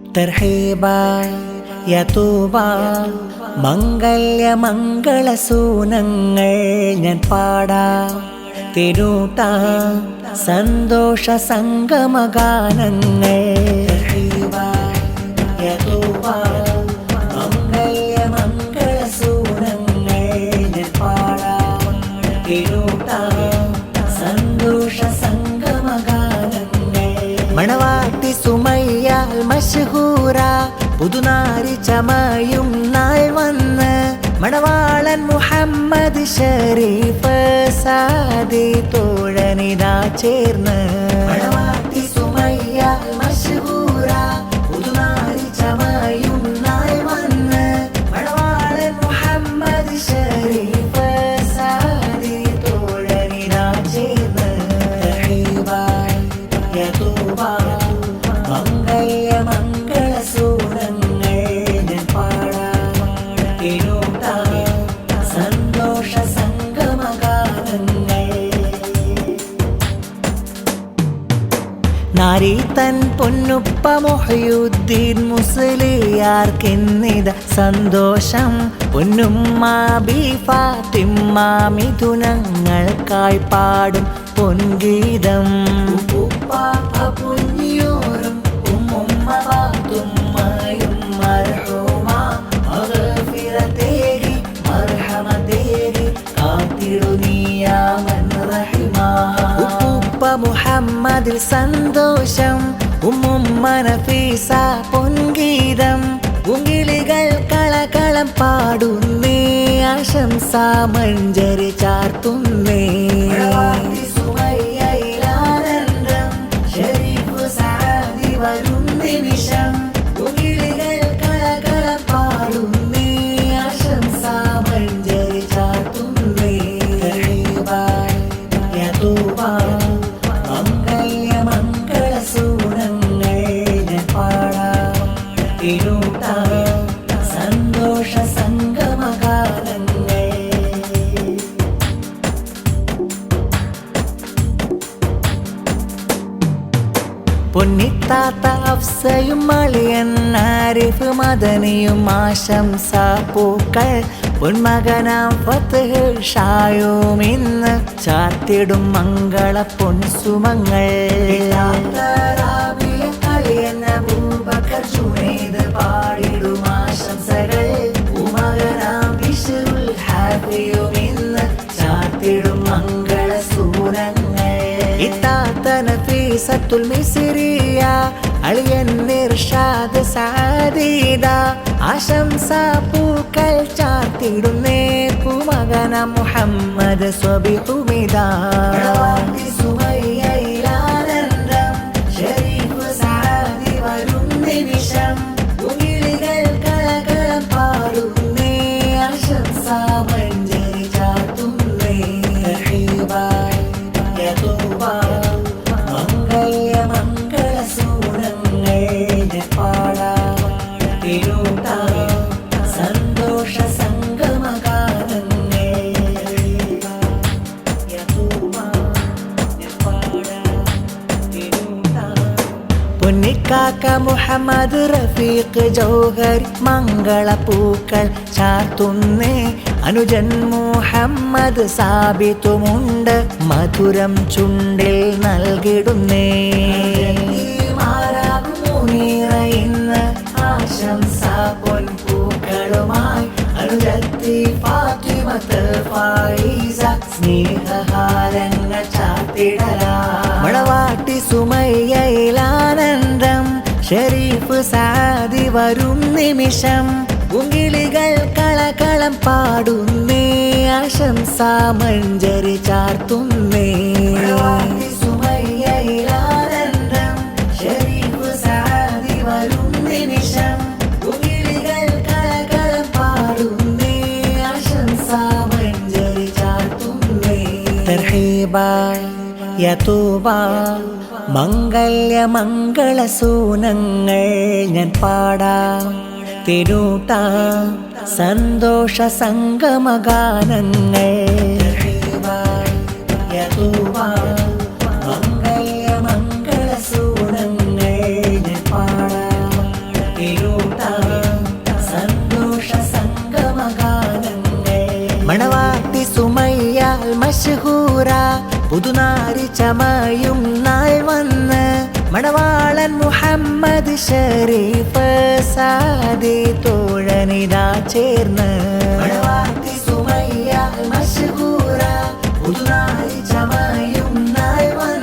തർഹീബാ യതൂബാ മംഗല്യമംഗളസൂനങ്ങൾ ഞാൻ പാടാം. തിരൂട്ടാ സന്തോഷ സംഗമഗാനങ്ങൾ. തർഹീബാ യതൂബാ മംഗല്യമംഗളസൂനങ്ങൾ ഞാൻ പാടാം. തിരൂട്ടാ സന്തോഷ സംഗമഗാനങ്ങൾ. മണവാട്ടി സുമയ്യാൽ മശ്ഹൂറ പുതുനാരി ചമയും നാൾ വന്ന് മണവാളൻ മുഹമ്മദ് ഷരീഫ് സാദി തോഴനിതാ ചേർന്ന്. മണവാട്ടി സുമയ്യാൽ മശ്ഹൂറ പുതുനാരി ചമയും നാൾ വന്ന് മണവാളൻ മുഹമ്മദ് ഷരീഫ് സാദി തോഴനിതാ ചേർന്ന്. തർഹീബാ യതൂബാ മംഗല്യമംഗളസൂനങ്ങൾ ഞാൻ പാടാം. തിരൂട്ടാ സന്തോഷ സംഗമഗാനങ്ങൾ. നാരീതൻ പൊന്നുപ്പ മുഹ്യുദ്ദീൻ മുസ്ലിയാർക്കിന്നിത സന്തോഷം. പൊന്നുമ്മ ബി ഫാത്തിമ്മ മിഥുനങ്ങൾക്കായി പാടും പൊൻഗീതം. പുഞ്ഞിയോറും ഉമ്മുമ്മ പാത്തുമ്മയും മർഹൂമാ മഗ്ഫിറതേകി മർഹമതേകി കാത്തിടു നീയാമൻ റഹിമാ. ഉപ്പ മുഹമ്മദിൽ സന്തോഷം ഉമ്മുമ്മ നഫീസ പൊൻഗീതം. ഉങ്കിളികൾ കളകളം പാടുന്നേ ആശംസ മഞ്ജരി ചാർത്തുന്നേ. വരും നിമിഷം ഉകിളികൾ കളകളം പാടുന്നേ ആശംസ മഞ്ജരി ചാർത്തുന്നേ. തർഹീബാ യതൂബാ മംഗല്യമംഗളസൂനങ്ങൾ ഞാൻ പാടാം. തിരൂട്ടാ സന്തോഷ സംഗമഗാനങ്ങൾ. പൊന്നിത്താത്ത അഫ്സയും അളിയൻ ആരിഫ് മദനിയും ആശംസ പൂക്കൾ. പൊന്മകനാം ഫത്ഹ് ഷായും ഇന്ന് ചാർത്തിടും മംഗള പൊൻസുമങ്ങൾ. അളിയൻ അബൂബക്കർ ജുനൈദ് പാടിടും ആശംസകൾ. ഉമകനാം ബിശ്റുൽ ഹാഫിയും ഇന്ന് ചാർത്തിടും മംഗള സൂനങ്ങൾ. ഇത്താത്ത നഫീസത്തുൽ മിസ്രിയ അളിയൻ ഇർഷാദ് സാദീദ ആശംസ പൂക്കൾ ചാർത്തിടുന്നേ പൂമകന മുഹമ്മദ് സ്വബിഹുമിദ. സുമയ്യയിലാനന്ദം ഷരീഫ് സാദി വരും നിമിഷം ഉകിളികൾ കളകളം പാടുന്നേ ആശംസ മഞ്ജരി ചാർത്തുന്നേ. തർഹീബാ യതൂബാ മംഗല്യമംഗളസൂനങ്ങൾ ഞാൻ പാടാം. തിരൂട്ടാ സന്തോഷ സംഗമഗാനങ്ങൾ. യതൂബാ ഞാൻ പാടാം. തിരൂട്ടാ പൊന്നിക്കാക്ക മുഹമ്മദ് റഫീഖ് ജൗഹർ മംഗളപ്പൂക്കൾ ചാർത്തുന്നേ. അനുജൻ മുഹമ്മദ് സാബിത്തുമുണ്ട് മധുരം ചുണ്ടിൽ നൽകിടുന്നേ. ഇന്ന് ആശംസ പൊൻപൂക്കളുമായി അനുജത്തി ഫാത്തിമത്ത് ഫായിസ സ്നേഹഹാരങ്ങൾ ചാർത്തിടലാം. മണവാട്ടി സുമയ്യയിലാനന്ദം ഷരീഫ് സാദി വരും നിമിഷം ഉങ്കിളികൾ കളകളം പാടുന്നേ ആശംസ മഞ്ജരി ചാർത്തുന്നേ. സുമയ്യയിലാനന്ദം ഷരീഫ് സാദി വരും നിമിഷം ഉങ്കിളികൾ കളകളം പാടുന്നേ ആശംസ മഞ്ജരി ചാർത്തുന്നേ. തർഹീബാ യതൂബാ മംഗല്യമംഗളസൂനങ്ങൾ ഞാൻ പാടാം. തിരൂട്ടാ സന്തോഷ സംഗമഗാനങ്ങൾ. തർഹീബാ യതൂബാ മംഗല്യമംഗളസൂനങ്ങൾ ഞാൻ പാടാം. പുതുനാരി ചമയും നാൾ വന്ന് മണവാളൻ മുഹമ്മദ് ഷരീഫ് സാദി തോഴനിതാ ചേർന്ന് മണവാട്ടി സുമയ്യ മശ്ഹൂറ പുതുനാരി ചമയും നാൾ വന്ന്